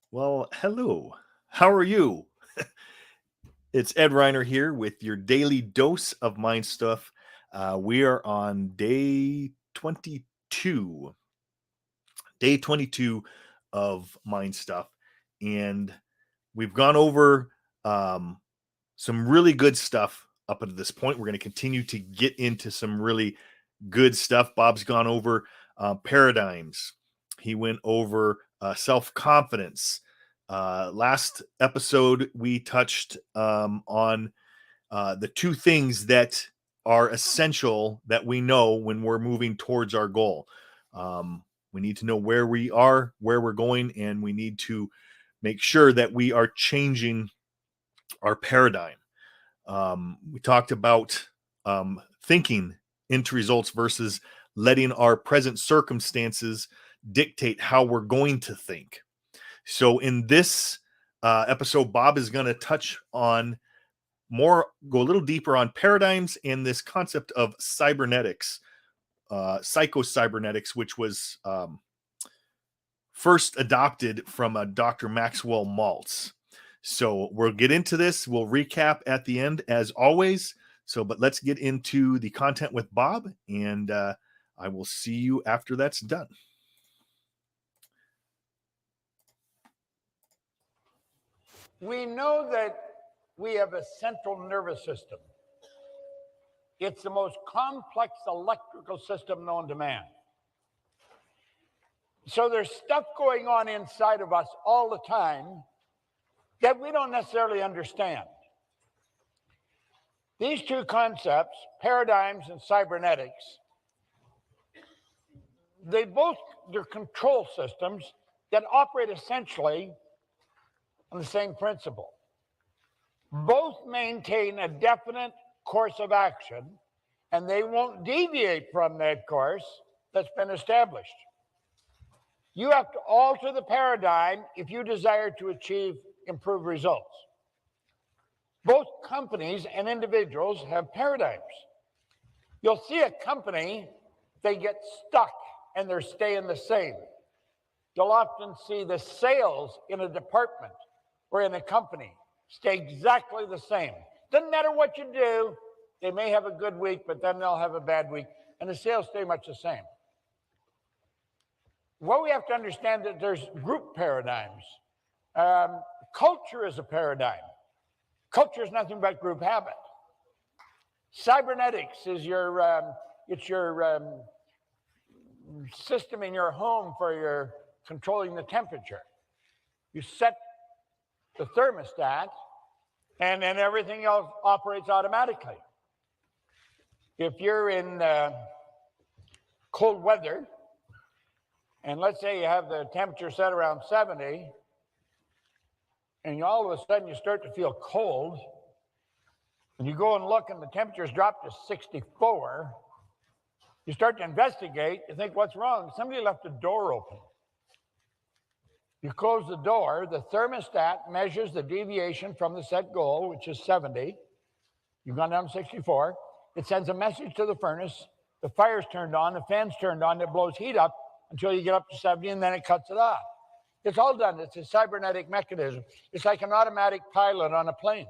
Well, hello. How are you? It's Ed Reiner here with your daily dose of mind stuff. We are on day 22 of mind stuff, and we've gone over um, some really good stuff up until this point. We're going to continue to get into some really good stuff. Bob's gone over paradigms. He went over self confidence. Last episode, we touched on the two things that are essential that we know when we're moving towards our goal. We need to know where we are, where we're going, and we need to make sure that we are changing our paradigm. We talked about thinking into results versus letting our present circumstances dictate how we're going to think. So, in this episode, Bob is going to touch on go a little deeper on paradigms and this concept of cybernetics, psycho-cybernetics, which was first adopted from a Dr. Maxwell Maltz. So we'll get into this. We'll recap at the end as always. But let's get into the content with Bob, and I will see you after that's done. We know that we have a central nervous system. It's the most complex electrical system known to man. So there's stuff going on inside of us all the time that we don't necessarily understand. These two concepts, paradigms and cybernetics, they're control systems that operate essentially on the same principle. Both maintain a definite course of action, and they won't deviate from that course that's been established. You have to alter the paradigm if you desire to achieve improved results. Both companies and individuals have paradigms. You'll see a company, they get stuck and they're staying the same. You'll often see the sales in a department or in a company stay exactly the same. Doesn't matter what you do, they may have a good week, but then they'll have a bad week, and the sales stay much the same. Well, we have to understand that there's group paradigms. Culture is a paradigm. Culture is nothing but group habit. Cybernetics is your system in your home for your controlling the temperature. You set the thermostat, and then everything else operates automatically. If you're in cold weather, and let's say you have the temperature set around 70, and all of a sudden you start to feel cold, and you go and look and the temperature's dropped to 64, you start to investigate, you think, what's wrong? Somebody left the door open. You close the door, the thermostat measures the deviation from the set goal, which is 70. You've gone down to 64. It sends a message to the furnace. The fire's turned on, the fan's turned on, it blows heat up until you get up to 70, and then it cuts it off. It's all done. It's a cybernetic mechanism. It's like an automatic pilot on a plane.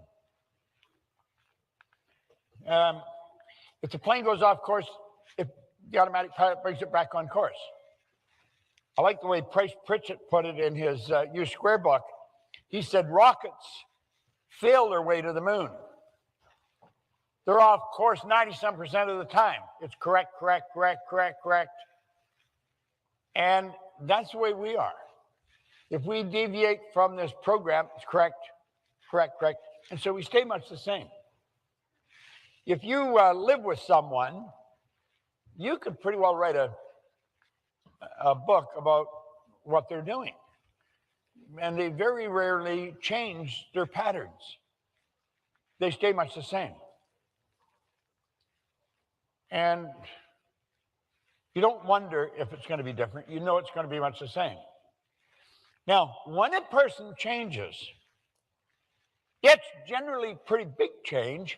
If the plane goes off course, if the automatic pilot brings it back on course. I like the way Price Pritchett put it in his U Square book. He said rockets fail their way to the moon. They're off course 90-some% of the time. It's correct. And that's the way we are. If we deviate from this program, it's correct. And so we stay much the same. If you live with someone, you could pretty well write a book about what they're doing. And they very rarely change their patterns. They stay much the same. And you don't wonder if it's going to be different. You know it's going to be much the same. Now, when a person changes, it's generally pretty big change.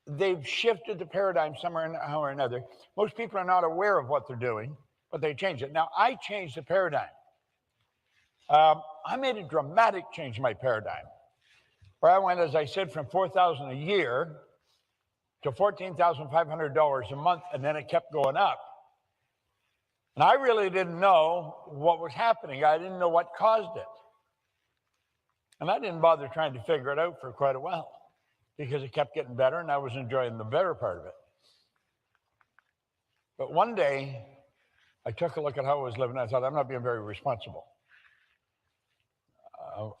They've shifted the paradigm somehow or another. Most people are not aware of what they're doing, but they change it. Now, I changed the paradigm. I made a dramatic change in my paradigm, where I went, as I said, from $4,000 a year to $14,500 a month, and then it kept going up. And I really didn't know what was happening. I didn't know what caused it. And I didn't bother trying to figure it out for quite a while because it kept getting better and I was enjoying the better part of it. But one day, I took a look at how I was living. I thought, I'm not being very responsible.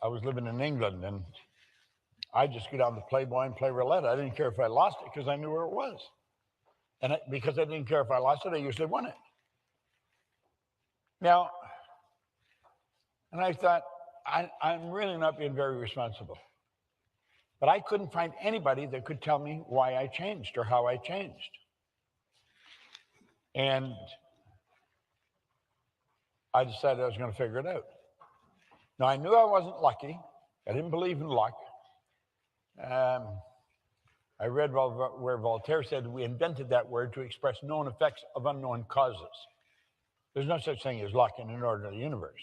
I was living in England and I just go down to Playboy and play roulette. I didn't care if I lost it because I knew where it was. And because I didn't care if I lost it, I usually won it. Now, and I thought, I'm really not being very responsible. But I couldn't find anybody that could tell me why I changed or how I changed. And I decided I was going to figure it out. Now, I knew I wasn't lucky. I didn't believe in luck. I read where Voltaire said we invented that word to express known effects of unknown causes. There's no such thing as luck in an ordinary universe.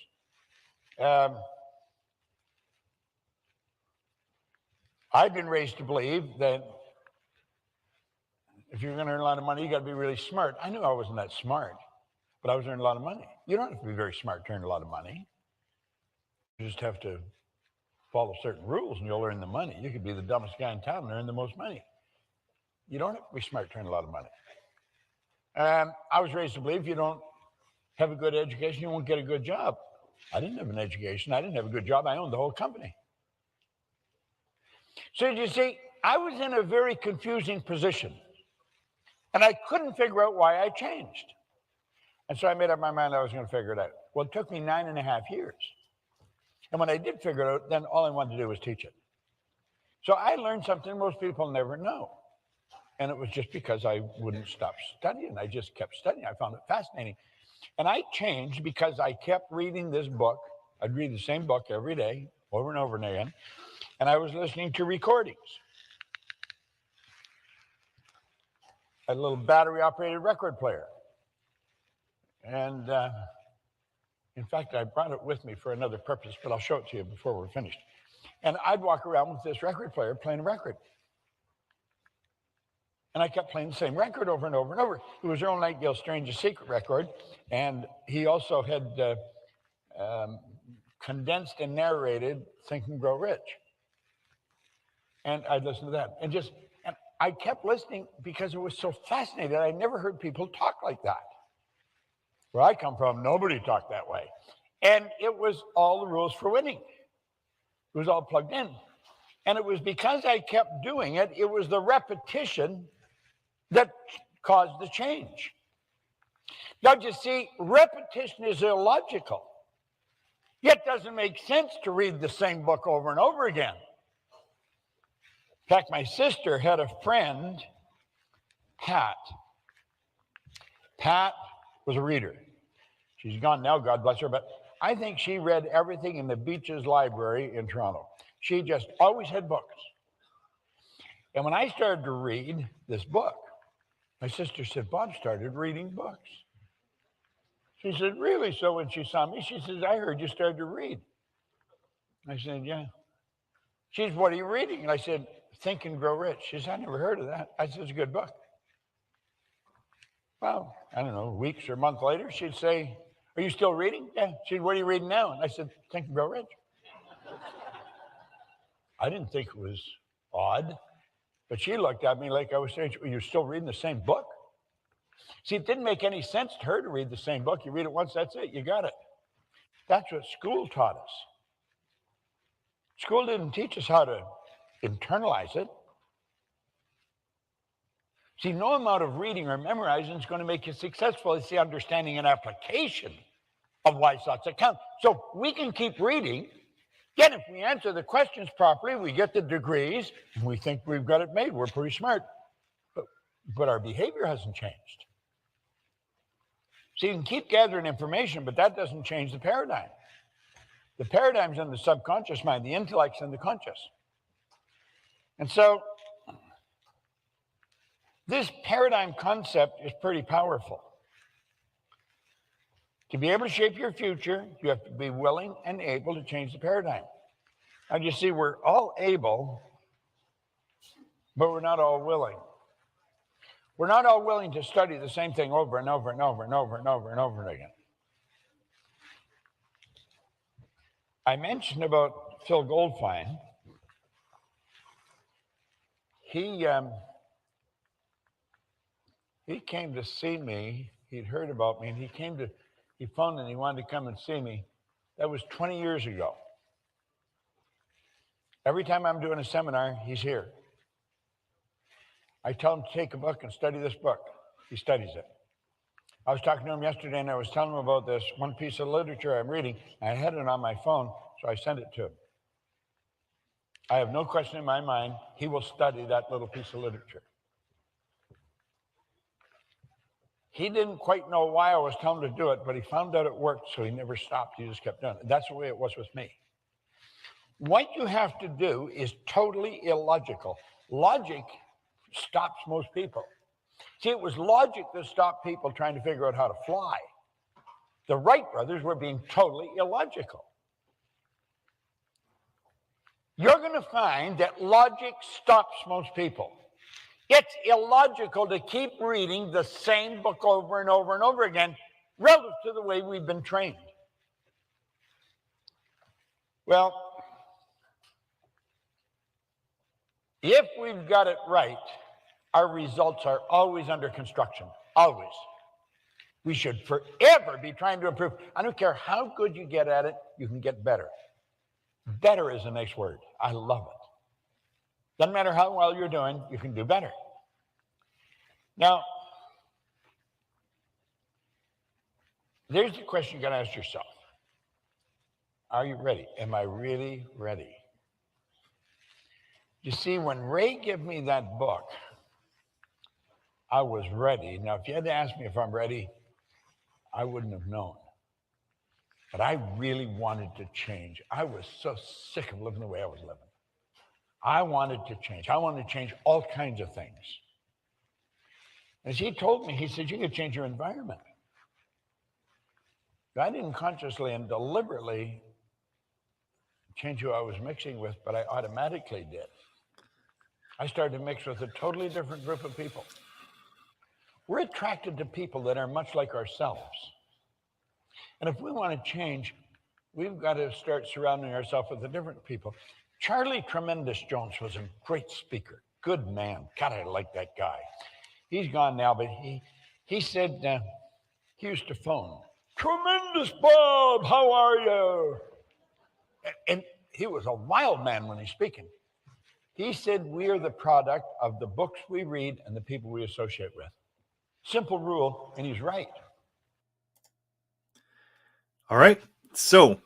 I've been raised to believe that if you're going to earn a lot of money, you got to be really smart. I knew I wasn't that smart, but I was earning a lot of money. You don't have to be very smart to earn a lot of money. You just have to follow certain rules and you'll earn the money. You could be the dumbest guy in town and earn the most money. You don't have to be smart to earn a lot of money. I was raised to believe if you don't have a good education, you won't get a good job. I didn't have an education. I didn't have a good job. I owned the whole company. So you see, I was in a very confusing position. And I couldn't figure out why I changed. And so I made up my mind I was going to figure it out. Well, it took me 9.5 years. And when I did figure it out, then all I wanted to do was teach it. So I learned something most people never know. And it was just because I wouldn't stop studying. I just kept studying. I found it fascinating. And I changed because I kept reading this book. I'd read the same book every day, over and over and again. And I was listening to recordings. A little battery-operated record player. And in fact, I brought it with me for another purpose, but I'll show it to you before we're finished. And I'd walk around with this record player playing a record. And I kept playing the same record over and over and over. It was Earl Nightingale's Strangest Secret record. And he also had condensed and narrated Think and Grow Rich. And I'd listen to that. And I kept listening because it was so fascinating. I never heard people talk like that. Where I come from, nobody talked that way. And it was all the rules for winning. It was all plugged in. And it was because I kept doing it, it was the repetition that caused the change. Now, you see, repetition is illogical. It doesn't make sense to read the same book over and over again. In fact, my sister had a friend, Pat. Pat was a reader. She's gone now, God bless her, but I think she read everything in the Beaches Library in Toronto. She just always had books. And when I started to read this book, my sister said, Bob started reading books. She said, really? So when she saw me, she says, I heard you started to read. I said, yeah. She said, what are you reading? And I said, Think and Grow Rich. She said, I never heard of that. I said, it's a good book. Well, I don't know, weeks or months later, she'd say, are you still reading? Yeah. She said, what are you reading now? And I said, Think and Grow Rich. I didn't think it was odd, but she looked at me like I was saying, you're still reading the same book? See, it didn't make any sense to her to read the same book. You read it once, that's it, you got it. That's what school taught us. School didn't teach us how to internalize it. See, no amount of reading or memorizing is going to make you successful. It's the understanding and application of wise thoughts that count. So we can keep reading. Yet if we answer the questions properly, we get the degrees, and we think we've got it made. We're pretty smart. But our behavior hasn't changed. So you can keep gathering information, but that doesn't change the paradigm. The paradigm's in the subconscious mind. The intellect's in the conscious. And so this paradigm concept is pretty powerful. To be able to shape your future, you have to be willing and able to change the paradigm. Now, you see, we're all able, but we're not all willing. We're not all willing to study the same thing over and over and over and over and over and over again. I mentioned about Phil Goldfine. He came to see me. He'd heard about me, and he phoned and he wanted to come and see me. That was 20 years ago. Every time I'm doing a seminar, he's here. I tell him to take a book and study this book. He studies it. I was talking to him yesterday, and I was telling him about this one piece of literature I'm reading. I had it on my phone, so I sent it to him. I have no question in my mind, he will study that little piece of literature. He didn't quite know why I was telling him to do it, but he found out it worked, so he never stopped. He just kept doing it. That's the way it was with me. What you have to do is totally illogical. Logic stops most people. See, it was logic that stopped people trying to figure out how to fly. The Wright brothers were being totally illogical. You're going to find that logic stops most people. It's illogical to keep reading the same book over and over and over again relative to the way we've been trained. Well, if we've got it right, our results are always under construction, always. We should forever be trying to improve. I don't care how good you get at it, you can get better. Better is a nice word. I love it. Doesn't matter how well you're doing, you can do better. Now, there's the question you got to ask yourself. Are you ready? Am I really ready? You see, when Ray gave me that book, I was ready. Now, if you had to ask me if I'm ready, I wouldn't have known. But I really wanted to change. I was so sick of living the way I was living. I wanted to change. I wanted to change all kinds of things. As he told me, he said, you can change your environment. I didn't consciously and deliberately change who I was mixing with, but I automatically did. I started to mix with a totally different group of people. We're attracted to people that are much like ourselves. And if we want to change, we've got to start surrounding ourselves with the different people. Charlie Tremendous Jones was a great speaker, good man. God, I like that guy. He's gone now, but he said, he used to phone, "Tremendous Bob, how are you?" And he was a wild man when he's speaking. He said, we are the product of the books we read and the people we associate with. Simple rule, and he's right. All right. So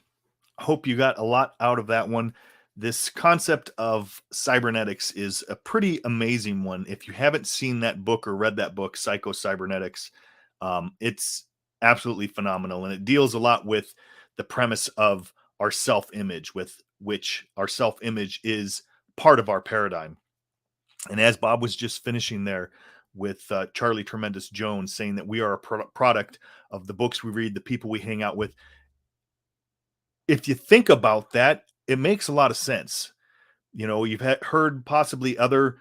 I hope you got a lot out of that one. This concept of cybernetics is a pretty amazing one. If you haven't seen that book or read that book, Cybernetics, it's absolutely phenomenal. And it deals a lot with the premise of our self-image, with which our self-image is part of our paradigm. And as Bob was just finishing there with Charlie Tremendous Jones saying that we are a product of the books we read, the people we hang out with. If you think about that, it makes a lot of sense. You know, you've heard possibly other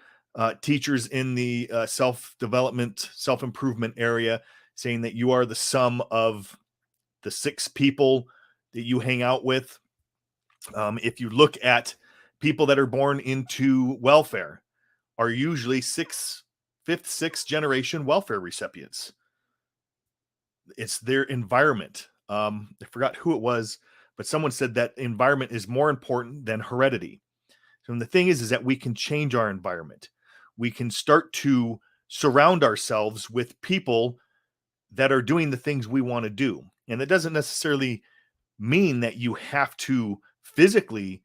teachers in the self-development, self-improvement area saying that you are the sum of the 6 people that you hang out with. If you look at people that are born into welfare, are usually 5th, 6th generation welfare recipients. It's their environment. I forgot who it was, but someone said that environment is more important than heredity. So the thing is that we can change our environment. We can start to surround ourselves with people that are doing the things we want to do. And that doesn't necessarily mean that you have to physically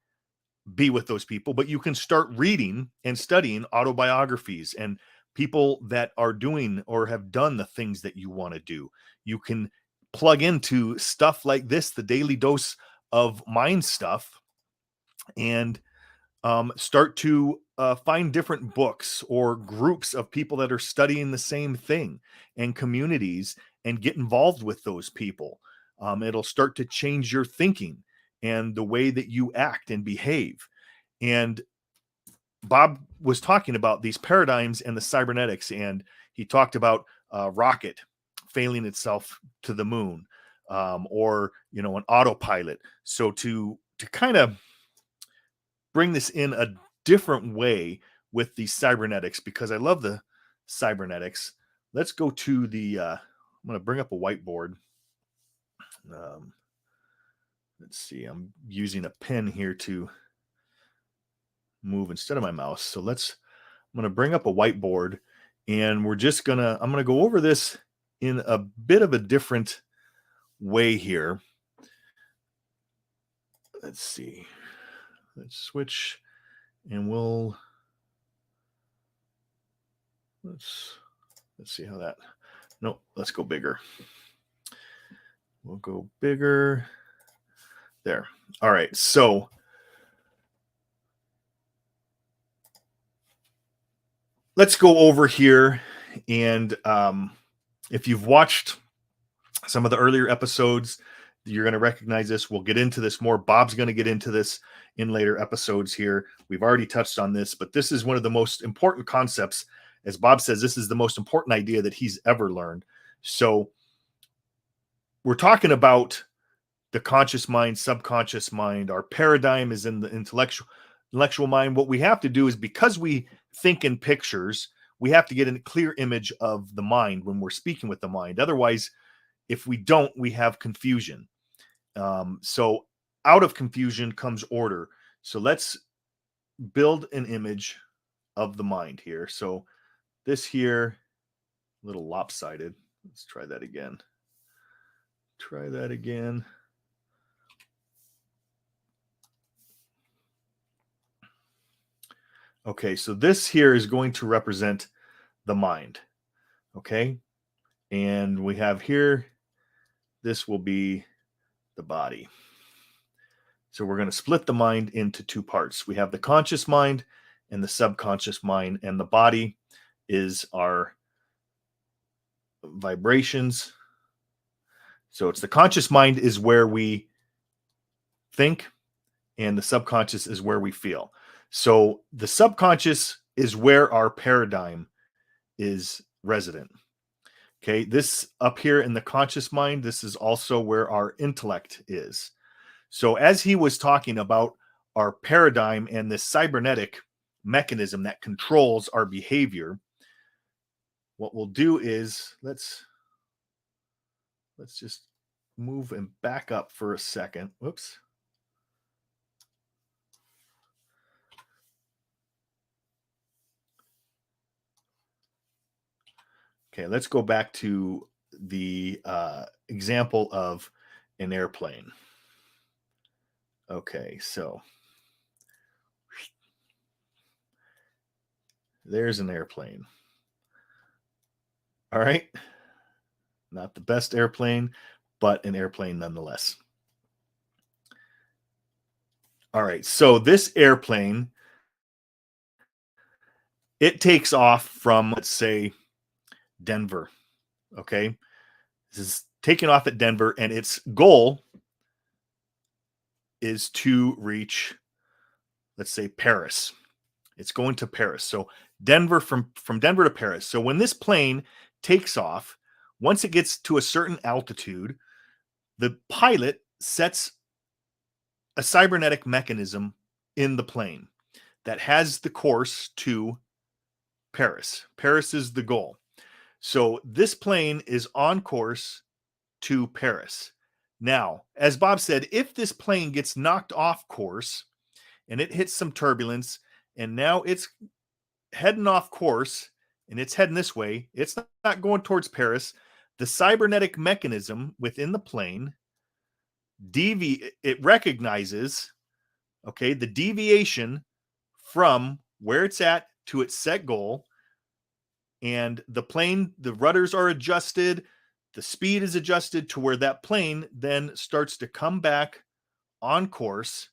be with those people, but you can start reading and studying autobiographies and people that are doing or have done the things that you want to do. You can plug into stuff like this, the Daily Dose of Mind stuff, and start to find different books or groups of people that are studying the same thing and communities and get involved with those people. It'll start to change your thinking and the way that you act and behave. And Bob was talking about these paradigms and the cybernetics, and he talked about a rocket failing itself to the moon, or an autopilot. So to kind of bring this in a different way with the cybernetics, because I love the cybernetics. Let's go to the. I'm going to bring up a whiteboard. Let's see. I'm using a pen here to move instead of my mouse. So I'm going to bring up a whiteboard, and I'm going to go over this in a bit of a different way here. Let's see. Let's switch, and let's see how that. No, let's go bigger. We'll go bigger. There. All right. So let's go over here. And if you've watched some of the earlier episodes, you're going to recognize this. We'll get into this more. Bob's going to get into this in later episodes here. We've already touched on this, but this is one of the most important concepts. As Bob says, this is the most important idea that he's ever learned. So we're talking about the conscious mind, subconscious mind. Our paradigm is in the intellectual mind. What we have to do is, because we think in pictures, we have to get a clear image of the mind when we're speaking with the mind. Otherwise, if we don't, we have confusion. So out of confusion comes order. So let's build an image of the mind here. So this here, a little lopsided. Let's try that again. Okay, so this here is going to represent the mind. Okay, and we have here, this will be the body. So we're going to split the mind into two parts. We have the conscious mind and the subconscious mind, and the body is our vibrations. So it's the conscious mind is where we think, and the subconscious is where we feel. So the subconscious is where our paradigm is resident. Okay, this up here in the conscious mind, this is also where our intellect is. So as he was talking about our paradigm and this cybernetic mechanism that controls our behavior, what we'll do is let's just move and back up for a second. Whoops. Okay, let's go back to the example of an airplane. Okay, so there's an airplane. All right. Not the best airplane, but an airplane nonetheless. All right, so this airplane, it takes off from, let's say, Denver. Okay, this is taking off at Denver, and its goal is to reach, let's say, Paris. It's going to Paris. So Denver, from Denver to Paris. So when this plane takes off, once it gets to a certain altitude, the pilot sets a cybernetic mechanism in the plane that has the course to Paris. Paris is the goal. So this plane is on course to Paris. Now, as Bob said, if this plane gets knocked off course and it hits some turbulence, and now it's heading off course and it's heading this way, it's not going towards Paris, the cybernetic mechanism within the plane, it recognizes, okay, the deviation from where it's at to its set goal, and the plane, the rudders are adjusted, the speed is adjusted to where that plane then starts to come back on course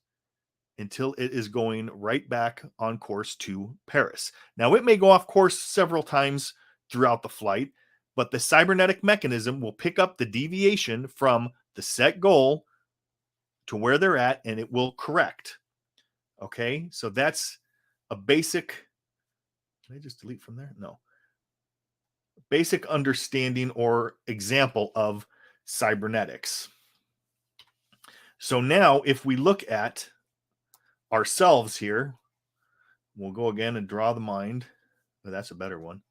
until it is going right back on course to Paris. Now, it may go off course several times throughout the flight, but the cybernetic mechanism will pick up the deviation from the set goal to where they're at, and it will correct. Okay, so that's a basic. Did I just delete from there? No. Basic understanding or example of cybernetics. So now, if we look at ourselves here, we'll go again and draw the mind. Oh, that's a better one.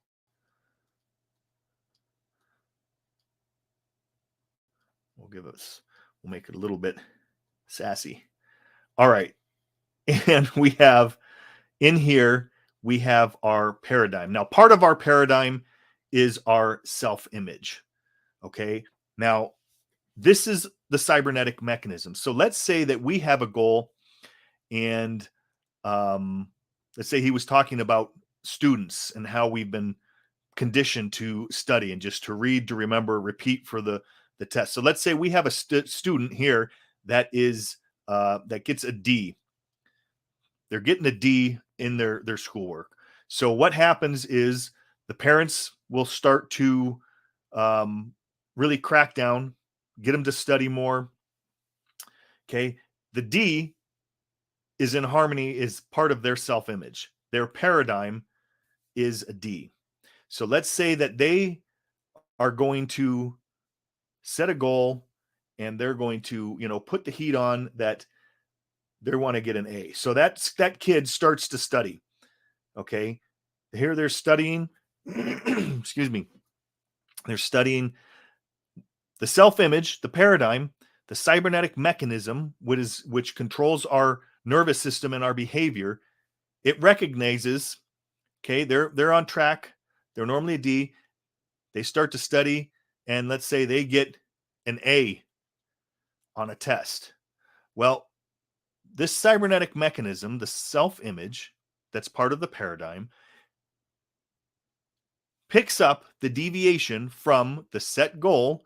We'll make it a little bit sassy. All right. And we have in here, we have our paradigm. Now, part of our paradigm is our self-image. Okay. Now, this is the cybernetic mechanism. So let's say that we have a goal, and let's say he was talking about students and how we've been conditioned to study and just to read, to remember, repeat for the test. So let's say we have a student here that is that gets a D. They're getting a D in their schoolwork. So what happens is the parents will start to really crack down, get them to study more. Okay, the D is in harmony, is part of their self-image. Their paradigm is a D. So let's say that they are going to set a goal, and they're going to, put the heat on that they want to get an A. So that kid starts to study. Okay. Here they're studying, excuse me. They're studying the self-image, the paradigm, the cybernetic mechanism, which controls our nervous system and our behavior. It recognizes, okay, they're on track. They're normally a D. They start to study, and let's say they get an A on a test. Well, this cybernetic mechanism, the self-image that's part of the paradigm, picks up the deviation from the set goal.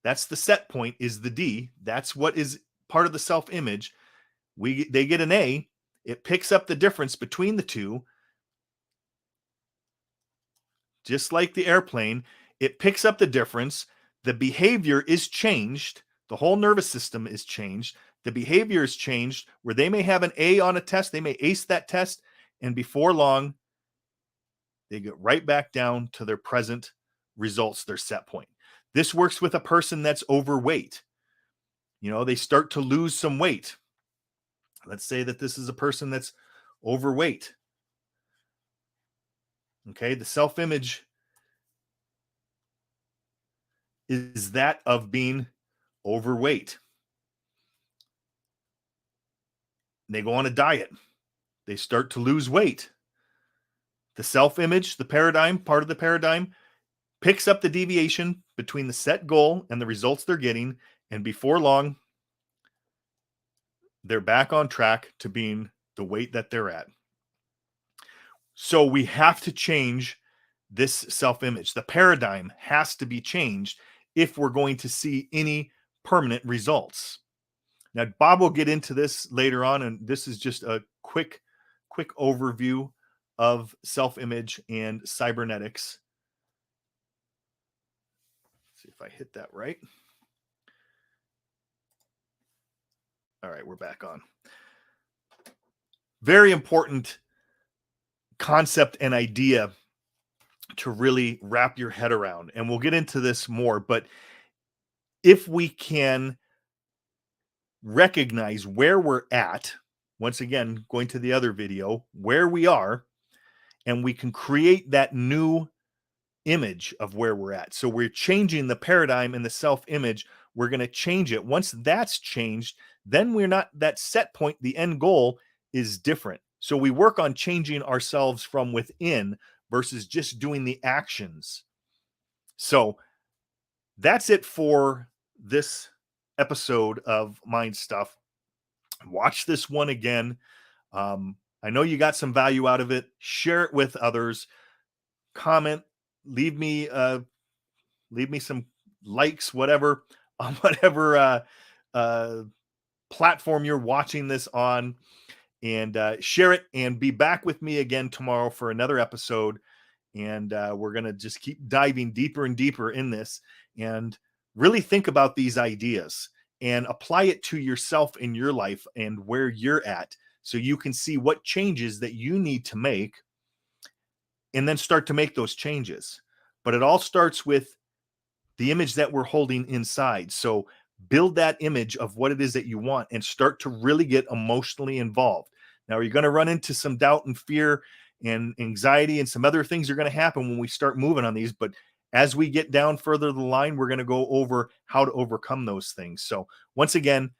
That's the set point, is the D. That's what is part of the self-image. They get an A. It picks up the difference between the two. Just like the airplane, it picks up the difference. The behavior is changed. The whole nervous system is changed. The behavior is changed where they may have an A on a test. They may ace that test. And before long, they get right back down to their present results, their set point. This works with a person that's overweight. They start to lose some weight. Let's say that this is a person that's overweight. Okay, the self-image is that of being overweight. They go on a diet. They start to lose weight. The self-image, the paradigm, part of the paradigm, picks up the deviation between the set goal and the results they're getting, and before long, they're back on track to being the weight that they're at. So we have to change this self-image. The paradigm has to be changed if we're going to see any permanent results. Now, Bob will get into this later on, and this is just a quick overview of self-image and cybernetics. Let's see if I hit that right. All right, we're back on. Very important concept and idea to really wrap your head around. And we'll get into this more, but if we can recognize where we're at, once again, going to the other video, where we are, and we can create that new image of where we're at. So we're changing the paradigm and the self-image. We're going to change it. Once that's changed, then we're not that set point. The end goal is different. So we work on changing ourselves from within versus just doing the actions. So that's it for this episode of Mind Stuff. Watch this one again. I know you got some value out of it. Share it with others. Comment. Leave me some likes, whatever, on whatever platform you're watching this on, and share it, and be back with me again tomorrow for another episode. And we're going to just keep diving deeper and deeper in this. And really think about these ideas and apply it to yourself in your life and where you're at, so you can see what changes that you need to make, and then start to make those changes. But it all starts with the image that we're holding inside. So build that image of what it is that you want and start to really get emotionally involved. Now, you're going to run into some doubt and fear and anxiety, and some other things are going to happen when we start moving on these. But as we get down further the line, we're going to go over how to overcome those things. So once again,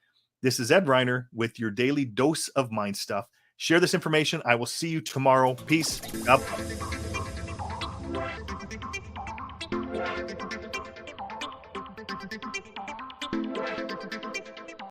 this is Ed Reiner with your daily dose of mind stuff. Share this information. I will see you tomorrow. Peace. God bless.